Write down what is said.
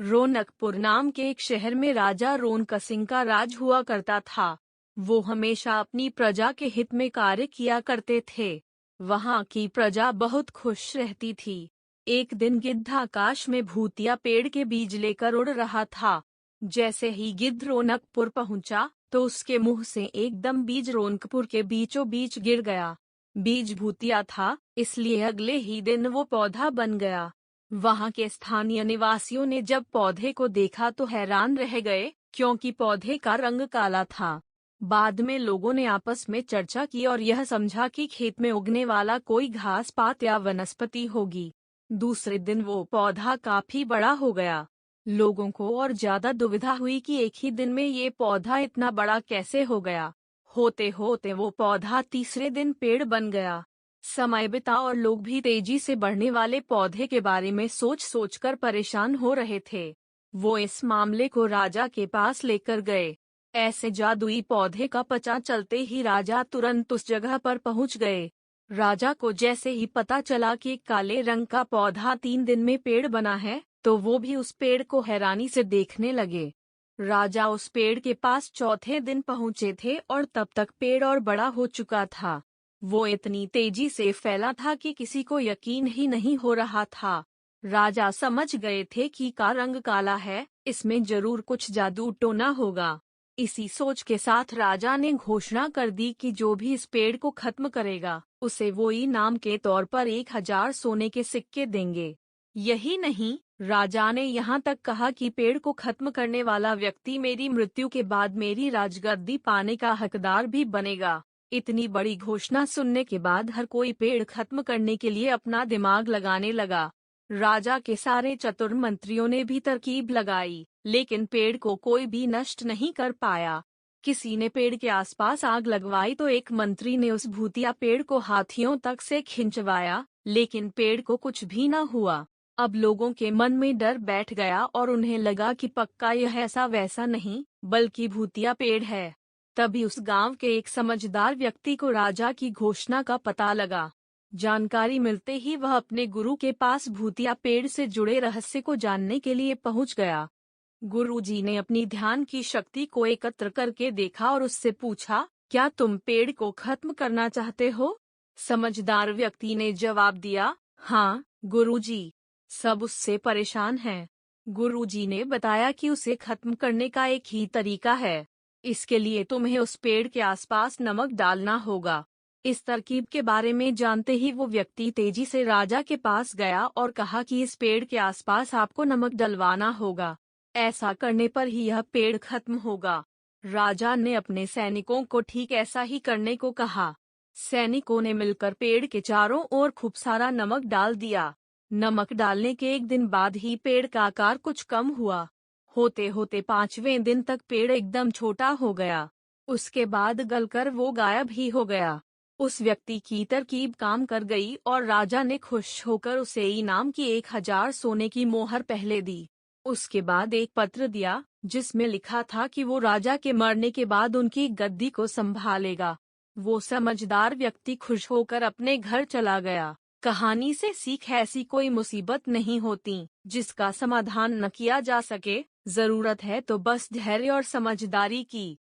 रौनकपुर नाम के एक शहर में राजा रौनक सिंह का राज हुआ करता था। वो हमेशा अपनी प्रजा के हित में कार्य किया करते थे। वहाँ की प्रजा बहुत खुश रहती थी। एक दिन गिद्ध आकाश में भूतिया पेड़ के बीज लेकर उड़ रहा था। जैसे ही गिद्ध रौनकपुर पहुंचा तो उसके मुंह से एकदम बीज रौनकपुर के बीचों बीच गिर गया। बीज भूतिया था, इसलिए अगले ही दिन वो पौधा बन गया। वहां के स्थानीय निवासियों ने जब पौधे को देखा तो हैरान रह गए, क्योंकि पौधे का रंग काला था। बाद में लोगों ने आपस में चर्चा की और यह समझा कि खेत में उगने वाला कोई घास पात या वनस्पति होगी। दूसरे दिन वो पौधा काफी बड़ा हो गया। लोगों को और ज्यादा दुविधा हुई कि एक ही दिन में ये पौधा इतना बड़ा कैसे हो गया। होते होते वो पौधा तीसरे दिन पेड़ बन गया। समय बिता और लोग भी तेजी से बढ़ने वाले पौधे के बारे में सोच सोचकर परेशान हो रहे थे। वो इस मामले को राजा के पास लेकर गए। ऐसे जादुई पौधे का पता चलते ही राजा तुरंत उस जगह पर पहुंच गए। राजा को जैसे ही पता चला कि काले रंग का पौधा 3 दिन में पेड़ बना है, तो वो भी उस पेड़ को हैरानी से देखने लगे। राजा उस पेड़ के पास चौथे दिन पहुंचे थे और तब तक पेड़ और बड़ा हो चुका था। वो इतनी तेजी से फैला था कि किसी को यकीन ही नहीं हो रहा था। राजा समझ गए थे कि का रंग काला है, इसमें जरूर कुछ जादू टोना होगा। इसी सोच के साथ राजा ने घोषणा कर दी कि जो भी इस पेड़ को खत्म करेगा, उसे वो इनाम के तौर पर 1000 सोने के सिक्के देंगे। यही नहीं, राजा ने यहाँ तक कहा कि पेड़ को खत्म करने वाला व्यक्ति मेरी मृत्यु के बाद मेरी राजगद्दी पाने का हकदार भी बनेगा। इतनी बड़ी घोषणा सुनने के बाद हर कोई पेड़ खत्म करने के लिए अपना दिमाग लगाने लगा। राजा के सारे चतुर मंत्रियों ने भी तरकीब लगाई, लेकिन पेड़ को कोई भी नष्ट नहीं कर पाया। किसी ने पेड़ के आसपास आग लगवाई तो एक मंत्री ने उस भूतिया पेड़ को हाथियों तक से खिंचवाया, लेकिन पेड़ को कुछ भी न हुआ। अब लोगों के मन में डर बैठ गया और उन्हें लगा कि पक्का यह ऐसा वैसा नहीं, बल्कि भूतिया पेड़ है। तभी उस गांव के एक समझदार व्यक्ति को राजा की घोषणा का पता लगा। जानकारी मिलते ही वह अपने गुरु के पास भूतिया पेड़ से जुड़े रहस्य को जानने के लिए पहुंच गया। गुरुजी ने अपनी ध्यान की शक्ति को एकत्र करके देखा और उससे पूछा, क्या तुम पेड़ को खत्म करना चाहते हो? समझदार व्यक्ति ने जवाब दिया, हाँ गुरुजी। सब उससे परेशान हैं। गुरुजी ने बताया कि उसे खत्म करने का एक ही तरीका है। इसके लिए तुम्हें उस पेड़ के आसपास नमक डालना होगा। इस तरकीब के बारे में जानते ही वो व्यक्ति तेजी से राजा के पास गया और कहा कि इस पेड़ के आसपास आपको नमक डलवाना होगा। ऐसा करने पर ही यह पेड़ खत्म होगा। राजा ने अपने सैनिकों को ठीक ऐसा ही करने को कहा। सैनिकों ने मिलकर पेड़ के चारों ओर खूब सारा नमक डाल दिया। नमक डालने के एक दिन बाद ही पेड़ का आकार कुछ कम हुआ। होते होते 5वें दिन तक पेड़ एकदम छोटा हो गया। उसके बाद गलकर वो गायब ही हो गया। उस व्यक्ति की तरकीब काम कर गई और राजा ने खुश होकर उसे इनाम की 1000 सोने की मोहर पहले दी। उसके बाद एक पत्र दिया, जिसमें लिखा था कि वो राजा के मरने के बाद उनकी गद्दी को संभालेगा। वो समझदार व्यक्ति खुश होकर अपने घर चला गया। कहानी से सीख, ऐसी कोई मुसीबत नहीं होती जिसका समाधान न किया जा सके। जरूरत है तो बस धैर्य और समझदारी की।